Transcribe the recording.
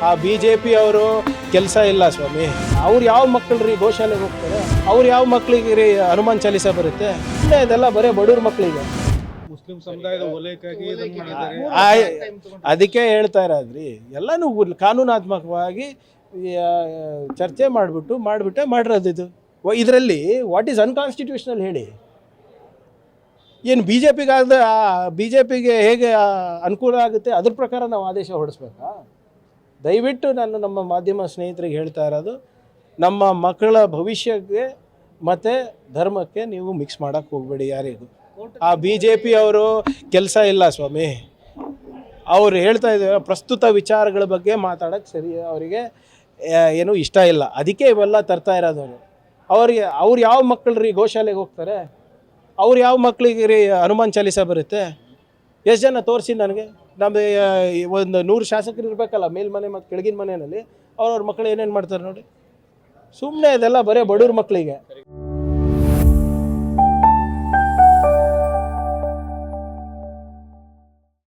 ಆ ಬಿಜೆಪಿ ಅವರು ಕೆಲಸ ಇಲ್ಲ ಸ್ವಾಮಿ. ಅವ್ರು ಯಾವ ಮಕ್ಕಳು ರೀ ಗೋಶಾಲೆಗೆ ಹೋಗ್ತಾರೆ? ಅವ್ರು ಯಾವ ಮಕ್ಕಳಿಗೆ ರೀ ಹನುಮಾನ್ ಚಾಲೀಸ ಬರುತ್ತೆ? ಇದೆಲ್ಲ ಬರೀ ಬಡವ್ರ ಮಕ್ಕಳಿಗೆ. ಮುಸ್ಲಿಂ ಸಮುದಾಯದ ಓಲೈಕೆಯಾಗಿ ಇದನ್ನ ಮಾಡಿದ್ದಾರೆ. ಅದಕ್ಕೆ ಹೇಳ್ತಾ ಇರೋದ್ರಿ, ಎಲ್ಲನೂ ಕಾನೂನಾತ್ಮಕವಾಗಿ ಚರ್ಚೆ ಮಾಡಿಬಿಟ್ಟೆ ಮಾಡಿರೋದು ಇದು. ಇದರಲ್ಲಿ ವಾಟ್ ಈಸ್ ಅನ್ಕಾನ್ಸ್ಟಿಟ್ಯೂಷನಲ್ ಹೇಳಿ? ಏನು ಬಿ ಜೆ ಪಿಗೆ ಹೇಗೆ ಅನುಕೂಲ ಆಗುತ್ತೆ ಅದ್ರ ಪ್ರಕಾರ ನಾವು ಆದೇಶ ಹೊರಡಿಸ್ಬೇಕಾ? ದಯವಿಟ್ಟು ನಾನು ನಮ್ಮ ಮಾಧ್ಯಮ ಸ್ನೇಹಿತರಿಗೆ ಹೇಳ್ತಾ ಇರೋದು, ನಮ್ಮ ಮಕ್ಕಳ ಭವಿಷ್ಯಕ್ಕೆ ಮತ್ತು ಧರ್ಮಕ್ಕೆ ನೀವು ಮಿಕ್ಸ್ ಮಾಡೋಕ್ಕೆ ಹೋಗಬೇಡಿ ಯಾರಿಗೂ. ಆ ಬಿ ಜೆ ಪಿ ಅವರು ಕೆಲಸ ಇಲ್ಲ ಸ್ವಾಮಿ. ಅವ್ರು ಹೇಳ್ತಾ ಇದ್ದಾರೆ ಪ್ರಸ್ತುತ ವಿಚಾರಗಳ ಬಗ್ಗೆ ಮಾತಾಡೋಕ್ಕೆ ಸರಿ ಅವರಿಗೆ ಏನೂ ಇಷ್ಟ ಇಲ್ಲ. ಅದಕ್ಕೆ ಇವೆಲ್ಲ ತರ್ತಾ ಇರೋದು. ಅವ್ರು ಯಾವ ಮಕ್ಕಳು ರೀ ಗೋಶಾಲೆಗೆ ಹೋಗ್ತಾರೆ? ಅವ್ರು ಯಾವ ಮಕ್ಕಳಿಗೆ ರೀ ಹನುಮಾನ್ ಚಾಲೀಸ ಬರುತ್ತೆ? ಎಷ್ಟು ಜನ ತೋರಿಸಿ ನನಗೆ. ನಮ್ಮದು ಒಂದು 100 ಶಾಸಕರು ಇರಬೇಕಲ್ಲ ಮೇಲ್ಮನೆ ಮತ್ತು ಕೆಳಗಿನ ಮನೆಯಲ್ಲಿ. ಅವ್ರವ್ರ ಮಕ್ಕಳು ಏನೇನು ಮಾಡ್ತಾರೆ ನೋಡಿ. ಸುಮ್ಮನೆ ಇದೆಲ್ಲ ಬರೀ ಬಡವ್ರ ಮಕ್ಕಳಿಗೆ.